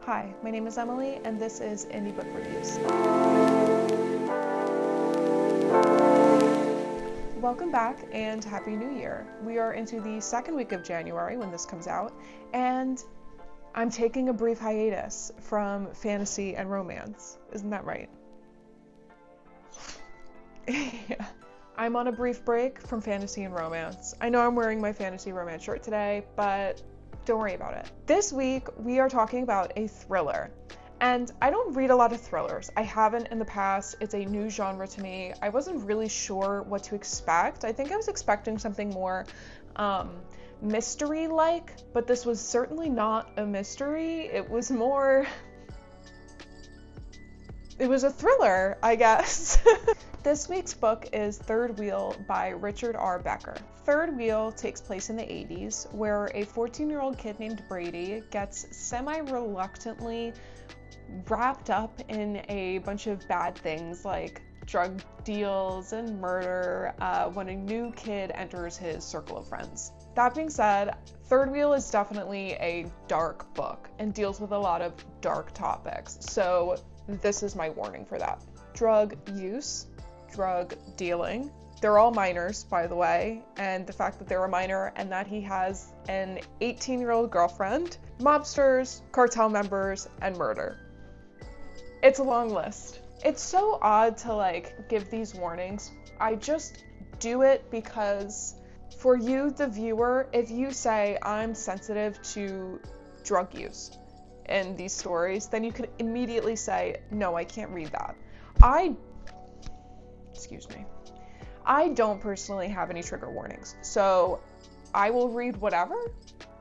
Hi, my name is Emily, and this is Indie Book Reviews. Welcome back and Happy New Year. We are into the second week of January when this comes out, and I'm taking a brief hiatus from fantasy and romance. Isn't that right? Yeah. I'm on a brief break from fantasy and romance. I know I'm wearing my fantasy romance shirt today, but don't worry about it. This week, we are talking about a thriller. And I don't read a lot of thrillers. I haven't in the past. It's a new genre to me. I wasn't really sure what to expect. I think I was expecting something more mystery-like, but this was certainly not a mystery. It was a thriller, I guess. This week's book is Third Wheel by Richard R. Becker. Third Wheel takes place in the 80s, where a 14-year-old kid named Brady gets semi-reluctantly wrapped up in a bunch of bad things like drug deals and murder when a new kid enters his circle of friends. That being said, Third Wheel is definitely a dark book and deals with a lot of dark topics, so this is my warning for that. Drug use, drug dealing. They're all minors, by the way, and the fact that they're a minor and that he has an 18-year-old girlfriend, mobsters, cartel members, and murder. It's a long list. It's so odd to give these warnings. I just do it because for you, the viewer, if you say I'm sensitive to drug use in these stories, then you can immediately say, no, I can't read that. I don't personally have any trigger warnings, so I will read whatever.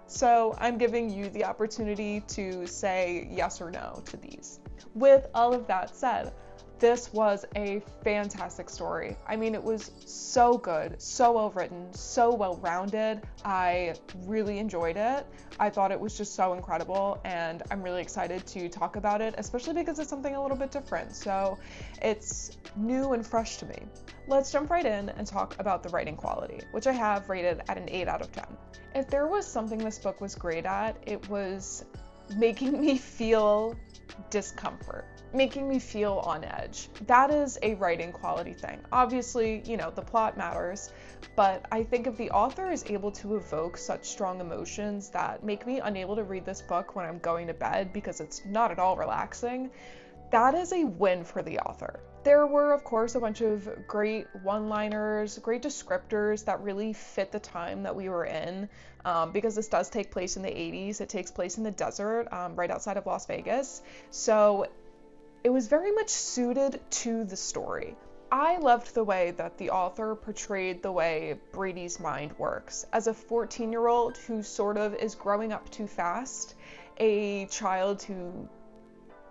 So I'm giving you the opportunity to say yes or no to these. With all of that said, this was a fantastic story. I mean, it was so good, so well written, so well rounded. I really enjoyed it. I thought it was just so incredible, and I'm really excited to talk about it, especially because it's something a little bit different. So it's new and fresh to me. Let's jump right in and talk about the writing quality, which I have rated at an 8 out of 10. If there was something this book was great at, it was making me feel discomfort, making me feel on edge. That is a writing quality thing. Obviously, the plot matters, but I think if the author is able to evoke such strong emotions that make me unable to read this book when I'm going to bed because it's not at all relaxing, that is a win for the author. There were, of course, a bunch of great one-liners, great descriptors that really fit the time that we were in, because this does take place in the 80s. It takes place in the desert, right outside of Las Vegas. So it was very much suited to the story. I loved the way that the author portrayed the way Brady's mind works. As a 14-year-old who sort of is growing up too fast, a child who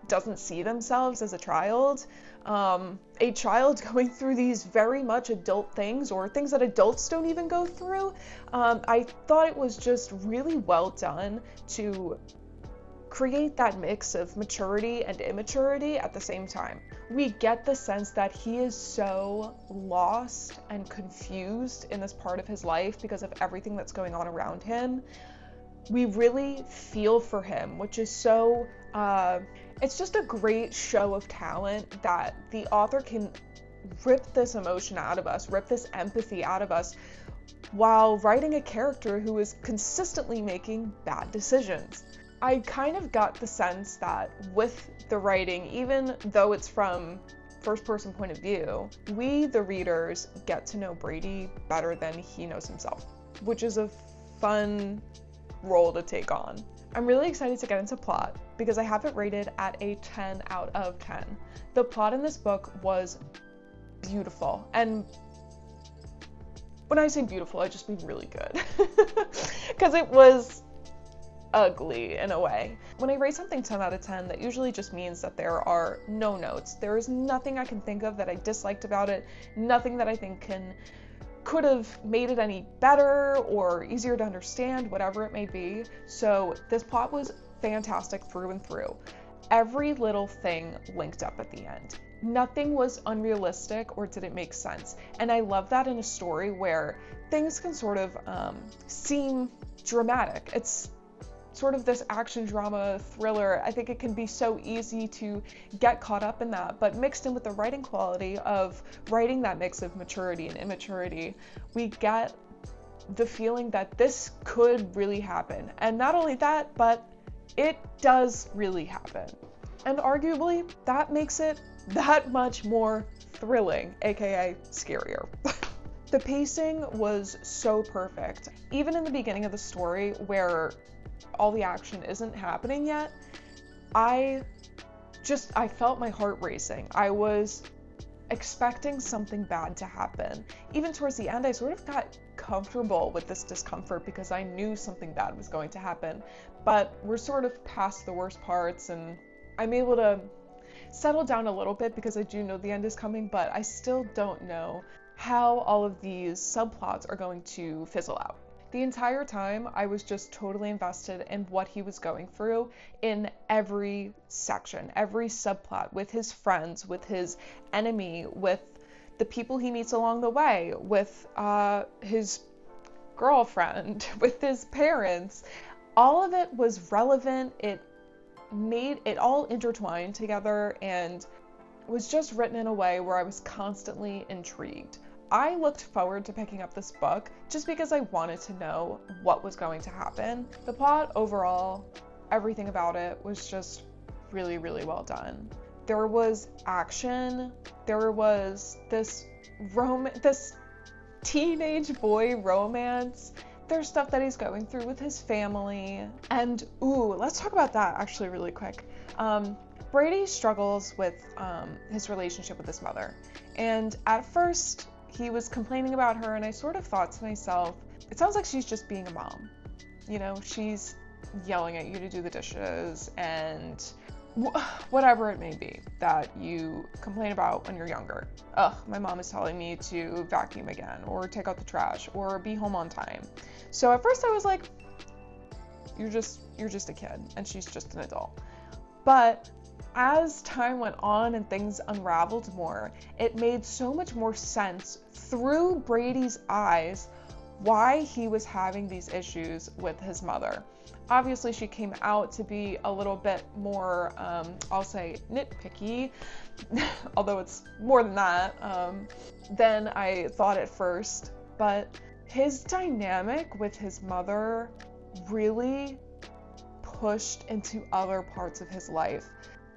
doesn't see themselves as a child going through these very much adult things, or things that adults don't even go through. I thought it was just really well done to create that mix of maturity and immaturity at the same time. We get the sense that he is so lost and confused in this part of his life because of everything that's going on around him. We really feel for him, which is so, it's just a great show of talent that the author can rip this emotion out of us, rip this empathy out of us, while writing a character who is consistently making bad decisions. I kind of got the sense that with the writing, even though it's from first-person point of view, we, the readers, get to know Brady better than he knows himself, which is a fun role to take on. I'm really excited to get into plot because I have it rated at a 10 out of 10. The plot in this book was beautiful, and when I say beautiful, I just mean really good, because it was ugly in a way. When I rate something 10 out of 10, that usually just means that there are no notes. There is nothing I can think of that I disliked about it, nothing that I think could have made it any better or easier to understand, whatever it may be. So this plot was fantastic through and through. Every little thing linked up at the end. Nothing was unrealistic or didn't make sense. And I love that in a story where things can sort of seem dramatic. It's sort of this action drama thriller, I think it can be so easy to get caught up in that, but mixed in with the writing quality of writing that mix of maturity and immaturity, we get the feeling that this could really happen. And not only that, but it does really happen. And arguably, that makes it that much more thrilling, aka scarier. The pacing was so perfect. Even in the beginning of the story, where all the action isn't happening yet, I felt my heart racing. I was expecting something bad to happen. Even towards the end, I sort of got comfortable with this discomfort because I knew something bad was going to happen. But we're sort of past the worst parts, and I'm able to settle down a little bit because I do know the end is coming, but I still don't know how all of these subplots are going to fizzle out. The entire time, I was just totally invested in what he was going through in every section, every subplot, with his friends, with his enemy, with the people he meets along the way, with his girlfriend, with his parents. All of it was relevant. It made it all intertwined together and was just written in a way where I was constantly intrigued. I looked forward to picking up this book just because I wanted to know what was going to happen. The plot overall, everything about it was just really, really well done. There was action, there was this teenage boy romance, there's stuff that he's going through with his family, and let's talk about that actually really quick. Brady struggles with his relationship with his mother, and at first he was complaining about her, and I sort of thought to myself, it sounds like she's just being a mom. You know, she's yelling at you to do the dishes and whatever it may be that you complain about when you're younger. Ugh, my mom is telling me to vacuum again, or take out the trash, or be home on time. So at first I was like, you're just a kid, and she's just an adult. But as time went on and things unraveled more, it made so much more sense through Brady's eyes why he was having these issues with his mother. Obviously, she came out to be a little bit more, I'll say, nitpicky, although it's more than that, than I thought at first. But his dynamic with his mother really pushed into other parts of his life.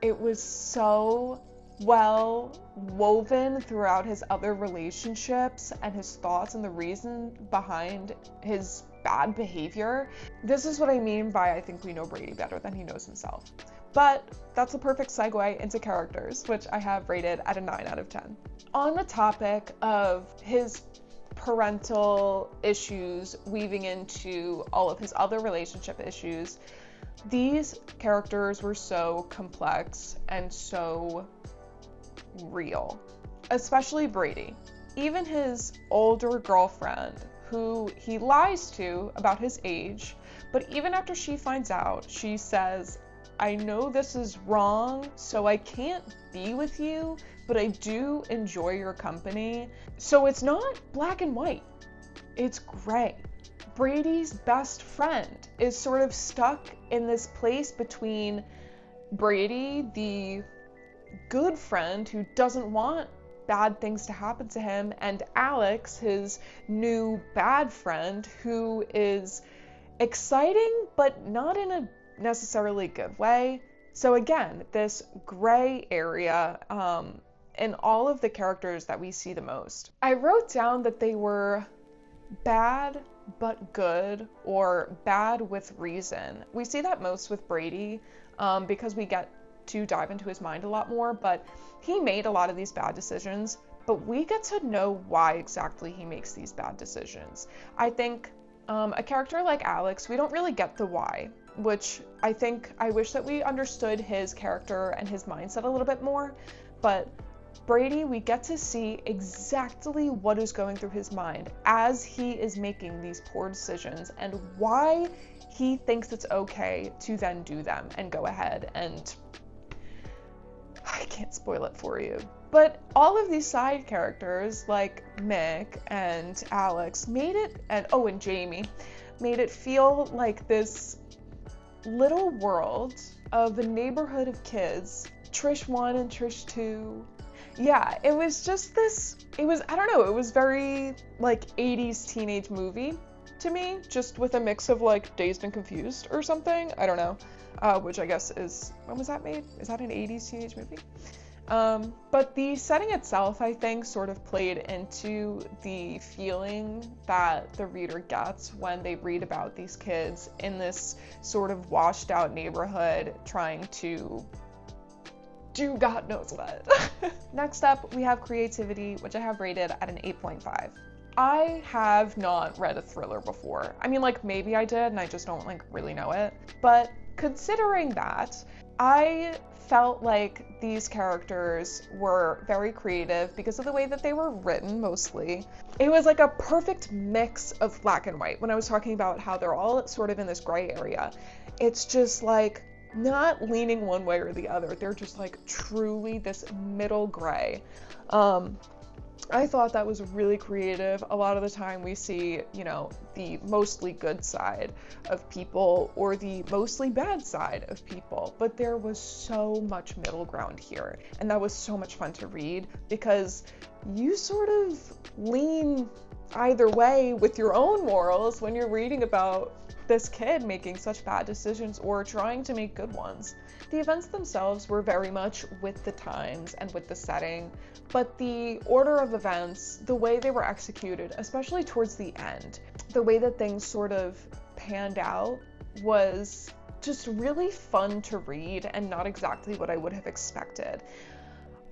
It was so well woven throughout his other relationships and his thoughts and the reason behind his bad behavior. This is what I mean by I think we know Brady better than he knows himself. But that's a perfect segue into characters, which I have rated at a 9 out of 10. On the topic of his parental issues weaving into all of his other relationship issues, these characters were so complex and so real, especially Brady. Even his older girlfriend, who he lies to about his age, but even after she finds out, she says, I know this is wrong, so I can't be with you, but I do enjoy your company. So it's not black and white, it's gray. Brady's best friend is sort of stuck in this place between Brady, the good friend who doesn't want bad things to happen to him, and Alex, his new bad friend, who is exciting but not in a necessarily good way. So again, this gray area in all of the characters that we see the most. I wrote down that they were bad but good, or bad with reason. We see that most with Brady because we get to dive into his mind a lot more, but he made a lot of these bad decisions, but we get to know why exactly he makes these bad decisions. I think a character like Alex, we don't really get the why, which I wish that we understood his character and his mindset a little bit more, but Brady, we get to see exactly what is going through his mind as he is making these poor decisions and why he thinks it's okay to then do them and go ahead and I can't spoil it for you. But all of these side characters like Mick and Alex made it, and Jamie, made it feel like this little world of a neighborhood of kids, Trish 1 and Trish 2. Yeah, it was just this, I don't know, it was very like 80s teenage movie to me, just with a mix of like Dazed and Confused or something, I don't know, which I guess is, when was that made? Is that an 80s teenage movie? But the setting itself, I think, sort of played into the feeling that the reader gets when they read about these kids in this sort of washed out neighborhood trying to do God knows what. Next up, we have creativity, which I have rated at an 8.5. I have not read a thriller before. I mean, like, maybe I did and I just don't like really know it. But considering that, I felt like these characters were very creative because of the way that they were written mostly. It was like a perfect mix of black and white. When I was talking about how they're all sort of in this gray area, it's just like not leaning one way or the other. They're just like truly this middle gray. I thought that was really creative. A lot of the time we see, you know, the mostly good side of people or the mostly bad side of people, but there was so much middle ground here, and that was so much fun to read because you sort of lean either way with your own morals when you're reading about this kid making such bad decisions or trying to make good ones. The events themselves were very much with the times and with the setting, but the order of events, the way they were executed, especially towards the end, the way that things sort of panned out was just really fun to read and not exactly what I would have expected.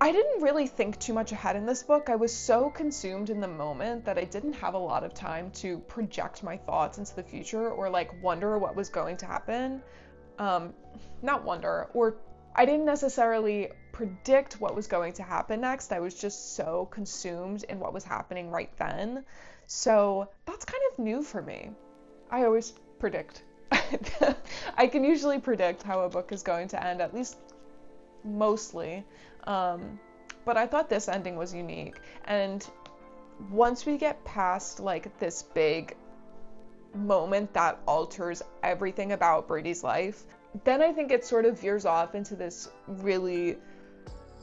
I didn't really think too much ahead in this book. I was so consumed in the moment that I didn't have a lot of time to project my thoughts into the future or like wonder what was going to happen. Not wonder, or I didn't necessarily predict what was going to happen next. I was just so consumed in what was happening right then. So that's kind of new for me. I always predict. I can usually predict how a book is going to end, at least mostly. But I thought this ending was unique. And once we get past like this big moment that alters everything about Brady's life, then I think it sort of veers off into this really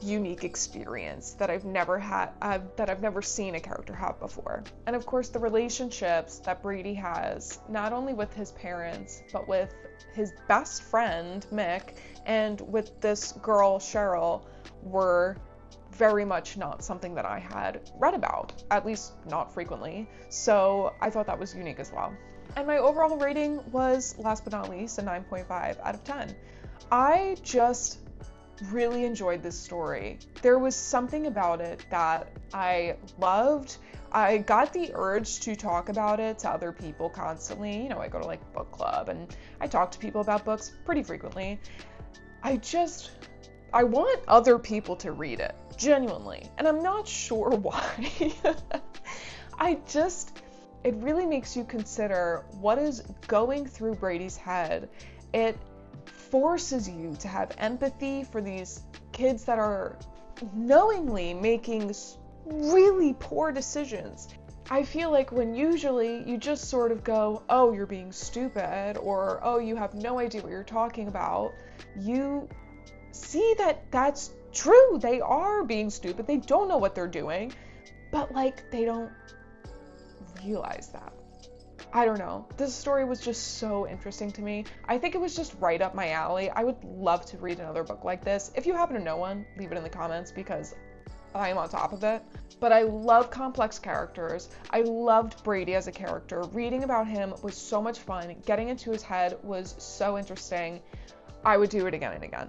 unique experience that I've never seen a character have before. And of course, the relationships that Brady has, not only with his parents, but with his best friend, Mick, and with this girl, Cheryl, were very much not something that I had read about, at least not frequently. So I thought that was unique as well. And my overall rating was, last but not least, a 9.5 out of 10. I just really enjoyed this story. There was something about it that I loved. I got the urge to talk about it to other people constantly. You know, I go to like book club and I talk to people about books pretty frequently. I want other people to read it, genuinely. And I'm not sure why. It really makes you consider what is going through Brady's head. It forces you to have empathy for these kids that are knowingly making really poor decisions. I feel like when usually you just sort of go, oh, you're being stupid, or oh, you have no idea what you're talking about, you see that that's true. They are being stupid. They don't know what they're doing, but like they don't realize that. I don't know. This story was just so interesting to me. I think it was just right up my alley. I would love to read another book like this. If you happen to know one, leave it in the comments because I am on top of it. But I love complex characters. I loved Brady as a character. Reading about him was so much fun. Getting into his head was so interesting. I would do it again and again.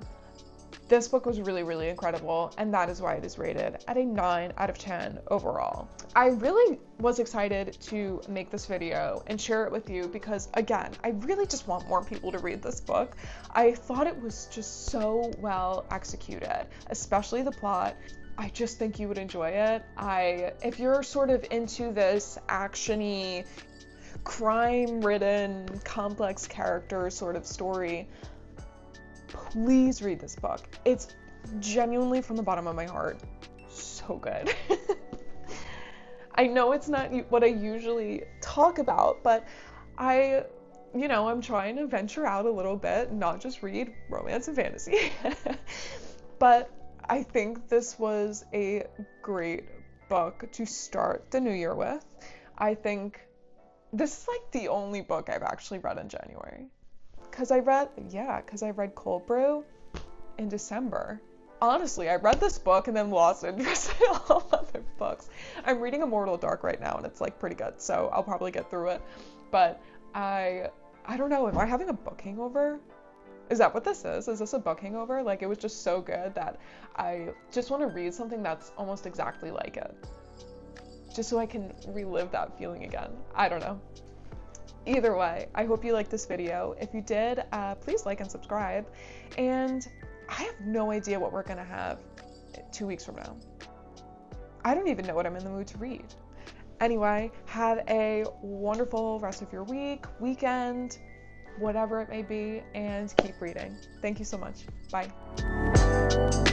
This book was really, really incredible, and that is why it is rated at a 9 out of 10 overall. I really was excited to make this video and share it with you because, again, I really just want more people to read this book. I thought it was just so well executed, especially the plot. I just think you would enjoy it. If you're sort of into this action-y, crime-ridden, complex character sort of story, please read this book. It's genuinely, from the bottom of my heart, so good. I know it's not what I usually talk about, but I I'm trying to venture out a little bit, not just read romance and fantasy. But I think this was a great book to start the new year with. I think this is like the only book I've actually read in January. Because I read Cold Brew in December. Honestly, I read this book and then lost interest in all other books. I'm reading Immortal Dark right now and it's like pretty good, so I'll probably get through it. But I don't know, am I having a book hangover? Is that what this is? Is this a book hangover? Like, it was just so good that I just want to read something that's almost exactly like it. Just so I can relive that feeling again. I don't know. Either way, I hope you liked this video. If you did, please like and subscribe. And I have no idea what we're gonna have 2 weeks from now. I don't even know what I'm in the mood to read. Anyway, have a wonderful rest of your week, weekend, whatever it may be, and keep reading. Thank you so much. Bye.